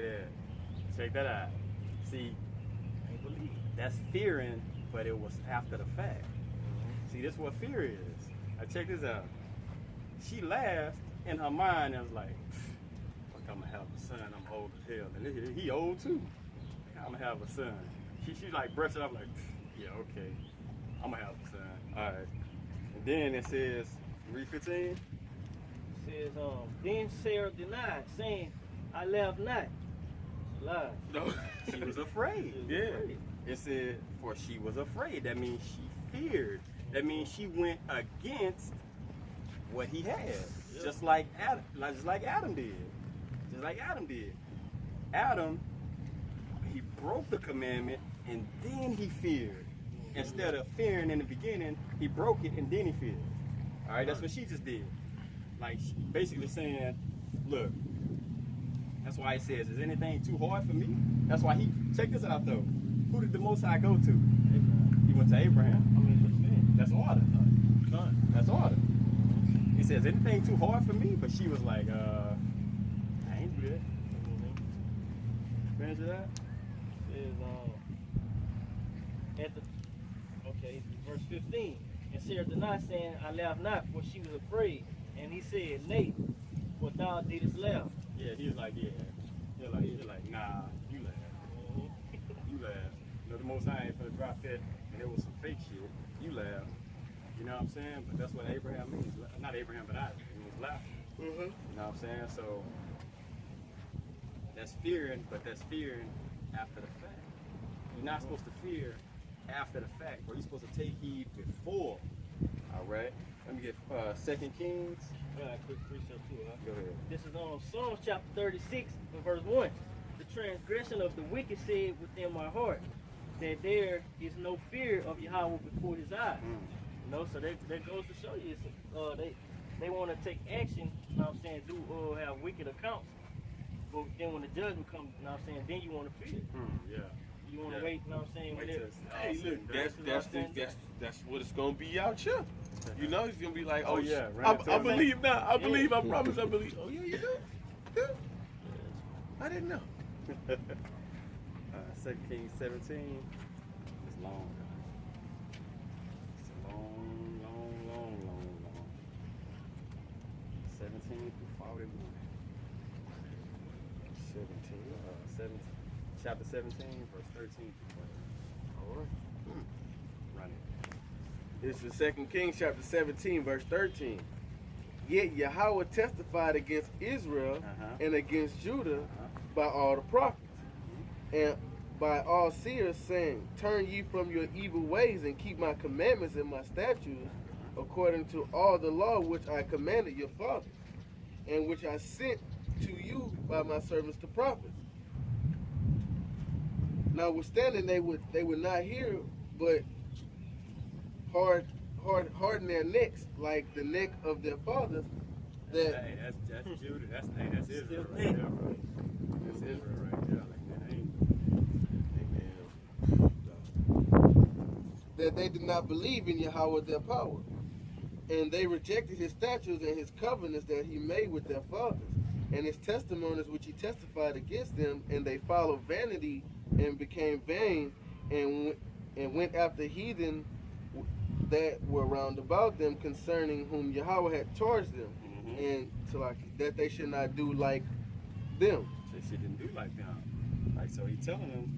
at that. Check that out. See, that's fearing, but it was after the fact. See, this is what fear is. Now check this out. She laughed in her mind and was like, fuck, I'm gonna have a son, I'm old as hell. And he old too. I'm gonna have a son. She like brushed it up like, yeah, okay, I'm gonna have a son. All right. And then it says, read 15. It says, then Sarah denied, saying, I laughed not. She lied. No, she was afraid. Afraid. It said, for she was afraid. That means she feared. That means she went against what he had. Yep. Just like Adam did. Just like Adam did. Adam, he broke the commandment and then he feared. Instead of fearing in the beginning, he broke it and then he feared. All right, that's what she just did. Like, basically saying, look, that's why he says, is anything too hard for me? That's why check this out though. Who did the Most High go to? Abraham. He went to Abraham. I mean, that's order. That's order. He says, anything too hard for me? But she was like, I ain't do that. Finish that? It says, verse 15. And Sarah denied, saying, I laughed not, for she was afraid. And he said, nay, for thou didst laugh. Yeah, he was like, yeah. You're like, nah, you laugh. You laugh. You know, the Most High ain't finna drop that, and it was some fake shit. You laugh. You know what I'm saying? But that's what Abraham means. Not Abraham, but Isaac. It means laughter. You know what I'm saying? So, that's fearing, but that's fearing after the fact. You're not supposed to fear after the fact, but you're supposed to take heed before. All right? Let me get 2 Kings. Quick precept too, huh? Go ahead. This is on Psalms chapter 36, verse 1. The transgression of the wicked said within my heart that there is no fear of Yahawah before his eyes. You know, so that goes to show you, they want to take action, you know what I'm saying, do have wicked accounts. But then when the judgment comes, you know what I'm saying, then you want to fear. Yeah. You want to wait, you know what I'm saying? Hey, look, that's what it's going to be out here. You know, he's going to be like, oh yeah, I believe now. I believe, I promise, I believe. Oh yeah, you do? Yeah. I didn't know. 2 Kings 17. It's long, guys. It's a long. 17 through 41. 17, chapter 17, verse 13 through 20. All right. Run it. This is 2 Kings chapter 17, verse 13. Yet Yahawah testified against Israel and against Judah by all the prophets and by all seers, saying, turn ye from your evil ways and keep my commandments and my statutes according to all the law which I commanded your fathers, and which I sent to you by my servants the prophets. Notwithstanding, they would not hear, but harden their necks like the neck of their fathers. That that's Judah. That's Israel right there, bro. That's Israel right there. Like that ain't. That they did not believe in Yahawah their power, and they rejected his statutes and his covenants that he made with their fathers, and his testimonies which he testified against them, and they followed vanity and became vain, and went after heathen that were round about them, concerning whom Yahawah had charged them, and so that they should not do like them. They shouldn't do like them. Like, so he's telling them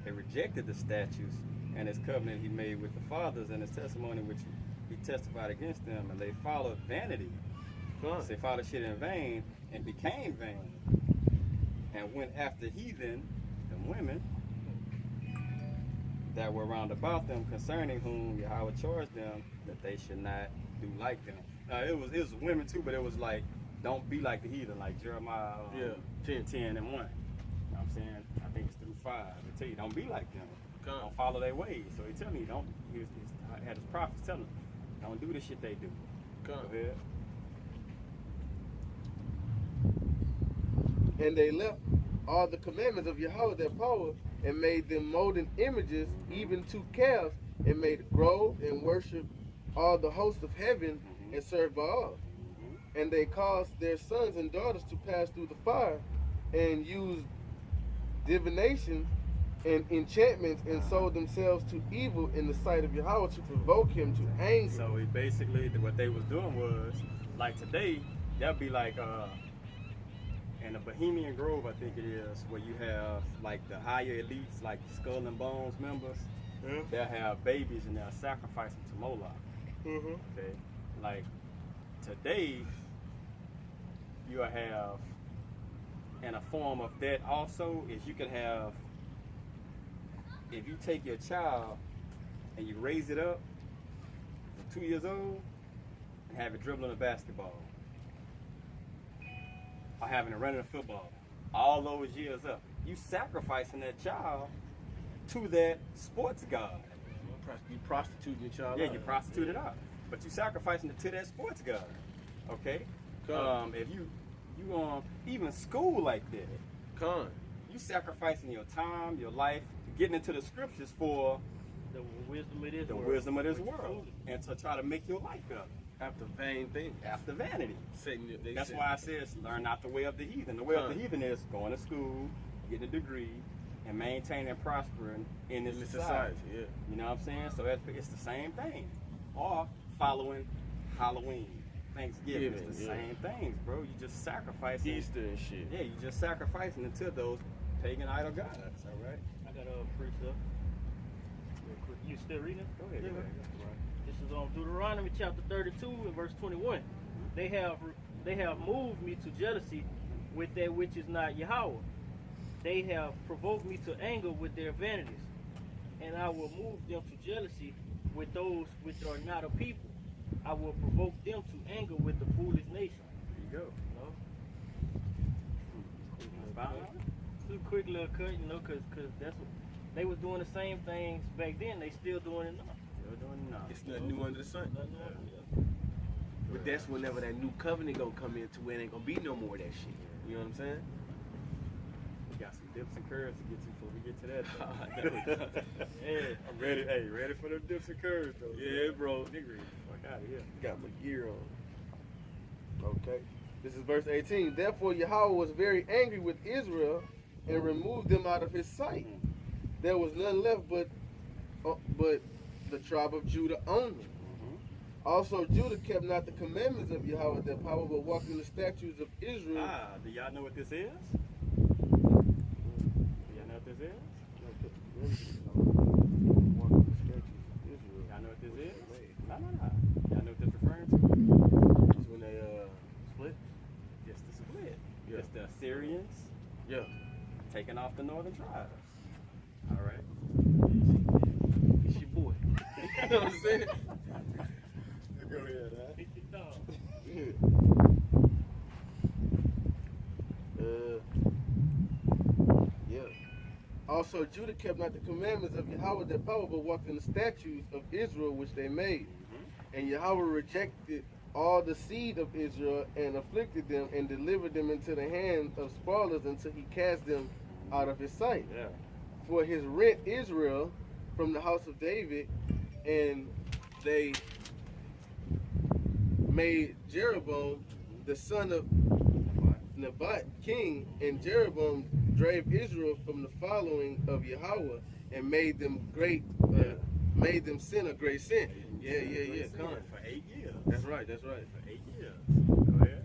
they rejected the statutes and his covenant he made with the fathers, and his testimony which he testified against them, and they followed vanity. So they followed shit in vain and became vain, and went after heathen and women that were round about them, concerning whom Yahawah charged them that they should not do like them. Now it was women too, but it was like, don't be like the heathen, like Jeremiah 10 and 1. You know what I'm saying? I think it's through 5. They tell you, don't be like them. Don't follow their ways. So he telling you, I had his prophets telling him, don't do the shit they do. Go ahead. And they left all the commandments of Yahawah their power, and made them molten images, even to calves, and made groves and worship all the hosts of heaven, and served Baal. and they caused their sons and daughters to pass through the fire, and used divination and enchantments, and sold themselves to evil in the sight of Yahweh to provoke him to anger. So he basically, what they was doing was, like today, that'd be like in the Bohemian Grove, I think it is, where you have like the higher elites, like Skull and Bones members. They'll have babies and they'll sacrifice them to Moloch. Okay, like today, you'll have, and a form of that also is you can have, if you take your child and you raise it up for 2 years old and have it dribbling a basketball, or having it running a football, all those years up, you sacrificing that child to that sports god. You prostituting your child. Yeah, you prostitute it out, but you sacrificing it to that sports god. Okay. If you even school like that, you sacrificing your time, your life, getting into the scriptures for the wisdom of this the world. wisdom of this world, and to try to make your life better. After vain things. After vanity. That's They why I says learn not the way of the heathen. The way of the heathen is going to school, getting a degree, and maintaining and prospering in this society. Yeah. You know what I'm saying? So it's the same thing. Or following Halloween, Thanksgiving, it's the same things, bro. You just sacrificing. Easter and shit. Yeah, you just sacrificing into those pagan idol gods. All right. I got a precept. Real quick. You still reading? Go ahead. Yeah. Go ahead. This is on Deuteronomy chapter 32 and verse 21. They have moved me to jealousy with that which is not Yahweh. They have provoked me to anger with their vanities, and I will move them to jealousy with those which are not a people. I will provoke them to anger with the foolish nation. There you go. Too quick little cut, you know, cause that's what they was doing the same things back then. They still doing it now. It's nothing new under the sun. Yeah. But that's whenever that new covenant gonna come into where it ain't gonna be no more of that shit. You know what I'm saying? We got some dips and curves to get to before we get to that. Yeah, I'm ready. Hey, ready for them dips and curves though. Yeah, bro. Nigga, fuck out of here. Got my gear on. Okay. This is verse 18. Therefore Yahweh was very angry with Israel and removed them out of his sight. There was none left but the tribe of Judah only. Also, Judah kept not the commandments of Yahweh their power, but walked in the statutes of Israel. Do y'all know what this is? Do y'all know what this is? Y'all know what this is? No. Y'all know what this referring to? It's when they split. It's the split. Yeah. It's the Assyrians Yeah. taking off the northern tribes. All right. It's your boy. You know what I'm saying? Go ahead, huh? Pick your dog. Yeah. Also, Judah kept not the commandments of Yahweh their power, but walked in the statutes of Israel which they made. And Yahweh rejected all the seed of Israel and afflicted them and delivered them into the hand of spoilers until he cast them out of his sight. Yeah. For his rent Israel from the house of David, and they made Jeroboam the son of Nebat king, and Jeroboam drave Israel from the following of Yahweh and made them made them sin a great sin. Yeah. Come on. For 8 years. That's right. For 8 years. Go ahead.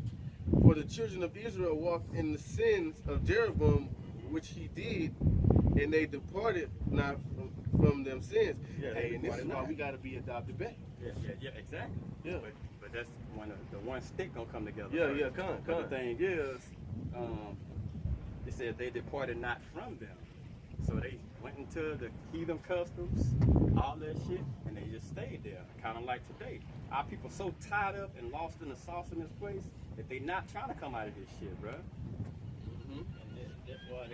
For the children of Israel walked in the sins of Jeroboam, which he did, and they departed not from them sins. Yeah, Hey, and this is departed why not. we got to be adopted back. Yeah, exactly. Yeah. But that's when the one stick gonna come together. Yeah, first. yeah, come. But the thing is, it said they departed not from them. So they went into the heathen customs, all that shit, and they just stayed there. Kind of like today. Our people so tied up and lost in the sauce in this place that they not trying to come out of this shit, bro. And that's why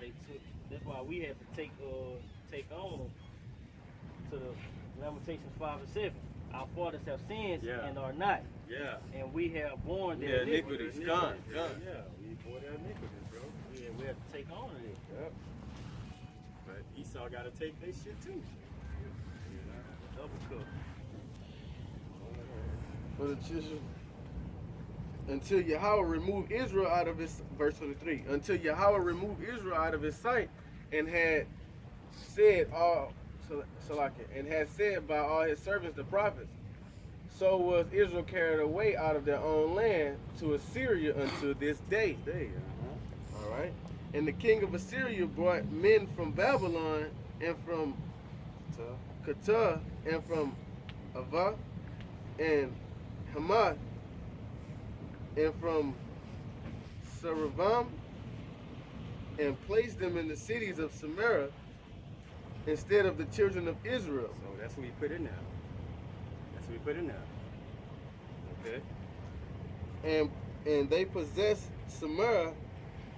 they that's why we had to take on to the Lamentations 5 and 7. Our fathers have sins and are not. Yeah. And we have borne their iniquities. Gone. Yeah, we bore their iniquities, bro. We have to take on it. Yep. But Esau got to take their shit too. Double cook. for the children. Until Yahweh remove Israel out of his, verse 23, until Yahweh removed Israel out of his sight and had said and had said by all his servants the prophets, so was Israel carried away out of their own land to Assyria until this day. All right. And the king of Assyria brought men from Babylon and from Qatar and from Ava and Hamath and from Saravam and placed them in the cities of Samaria instead of the children of Israel. So that's what we put in there. That's what we put in there. Okay. And they possessed Samaria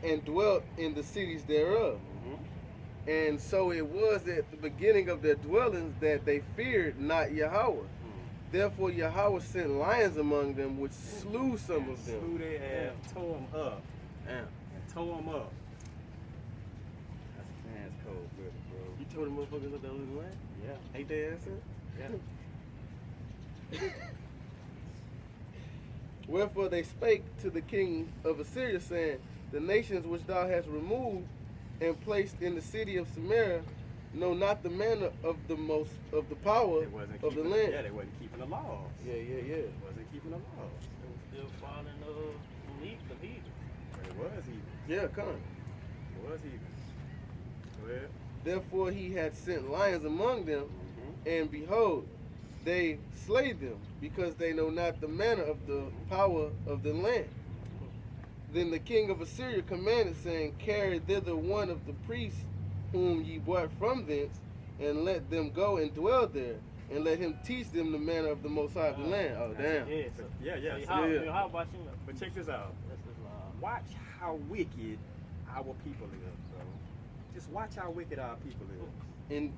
and dwelt in the cities thereof. And so it was at the beginning of their dwellings that they feared not Yahweh. Therefore Yahweh sent lions among them, which slew some of them. Slew their ass, tore them up. Damn. And tore them up. That's cold blooded, bro. You told them motherfuckers up that little way? Yeah. Ain't their ass in? Yeah. Wherefore they spake to the king of Assyria, saying, the nations which thou hast removed and placed in the city of Samaria know not the manner of the power of the land. Yeah, they wasn't keeping the laws. Yeah. They wasn't keeping the laws. They were still following the heathen. But it was even. Yeah, come. It was even. Go ahead. Therefore he had sent lions among them, and behold, they slay them, because they know not the manner of the power of the land. Then the king of Assyria commanded, saying, carry thither one of the priests whom ye brought from thence, and let them go and dwell there, and let him teach them the manner of the Most High of the land. Oh, damn. But check this out. Watch how wicked our people is, bro. Just watch how wicked our people is. And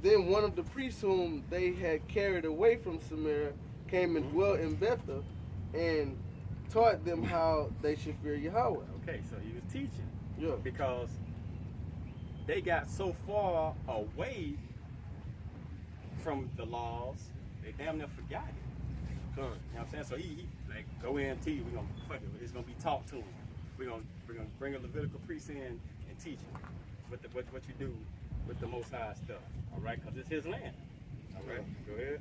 then one of the priests whom they had carried away from Samaria came and dwelt in Bethel, and taught them how they should fear Yahweh. Okay, so he was teaching. Yeah. Because they got so far away from the laws, they damn near forgot it. You know what I'm saying? So he like, go in and teach. We're gonna fuck it. It's gonna be taught to him. We're gonna bring a Levitical priest in and teach him what you do with the Most High stuff. All right, because it's his land. All right, go ahead.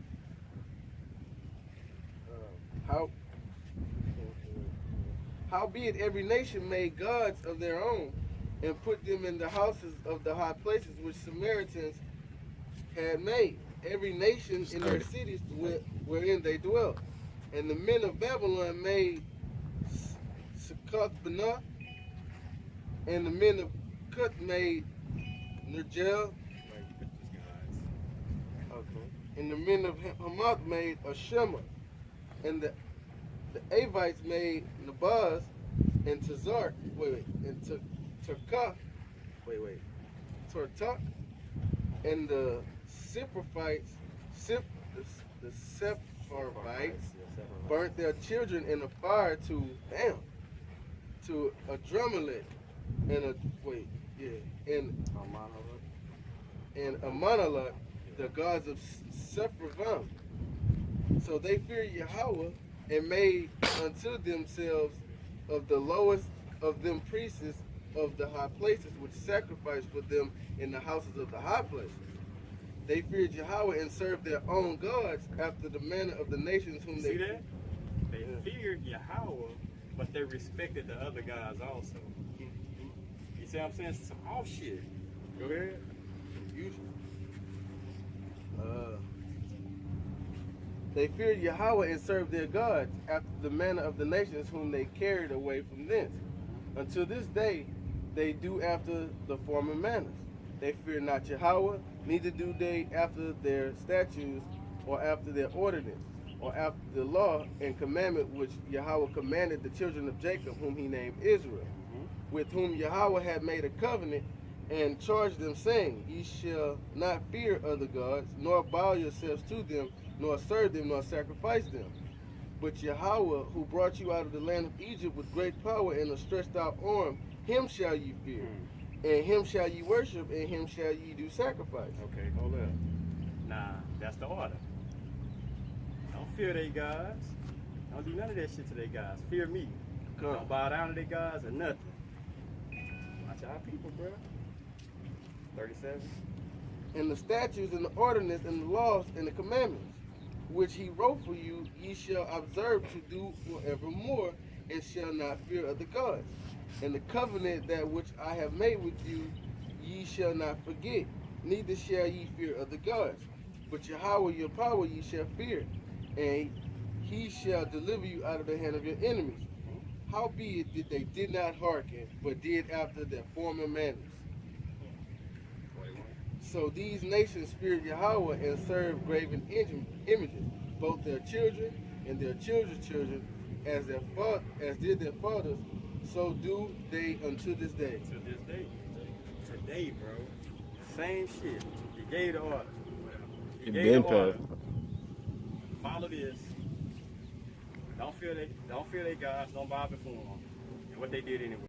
Howbeit every nation made gods of their own, and put them in the houses of the high places which Samaritans had made, every nation in their cities wherein they dwelt. And the men of Babylon made Succoth-Banah, and the men of Kut made Nergel. Okay. And the men of Hamath made Ashema, and the Avites made Nabaz and Tazar, and Turkah, Tortak, and the Sepharvites, the Sepharvites burnt their children in a fire to Adrammelech and Amanalek, the gods of Sepharvaim. So they feared Yahweh and made unto themselves of the lowest of them priests of the high places, which sacrificed for them in the houses of the high places. They feared Yahweh and served their own gods after the manner of the nations whom they... See that? They feared Yahweh, but they respected the other gods also. You see what I'm saying? Some off shit. Go ahead. They feared Yahweh and served their gods after the manner of the nations whom they carried away from thence. Until this day, they do after the former manners. They fear not Yahweh, neither do they after their statutes, or after their ordinance, or after the law and commandment which Yahweh commanded the children of Jacob, whom he named Israel, with whom Yahweh had made a covenant, and charged them, saying, ye shall not fear other gods, nor bow yourselves to them, nor serve them, nor sacrifice them. But Yahweh, who brought you out of the land of Egypt with great power and a stretched out arm, him shall ye fear, and him shall ye worship, and him shall ye do sacrifice. Okay, hold up. Nah, that's the order. fear their gods. Don't do none of that shit to their gods. Fear me. Come. Don't bow down to their gods or nothing. Watch our people, bro. 37. And the statutes and the ordinance and the laws and the commandments, which he wrote for you, ye shall observe to do forevermore, and shall not fear other gods. And the covenant that which I have made with you, ye shall not forget, neither shall ye fear other gods. But Yahawah your power ye shall fear, and he shall deliver you out of the hand of your enemies. Howbeit that they did not hearken, but did after their former manners. So these nations feared Yahawah and served graven images, both their children and their children's children, as did their fathers, so do they unto this day. To this day. Today, bro. Same shit. You gave the order. You It gave been the order. passed. Follow this. Don't fear they gods. Don't bow before them. And what they did anyway.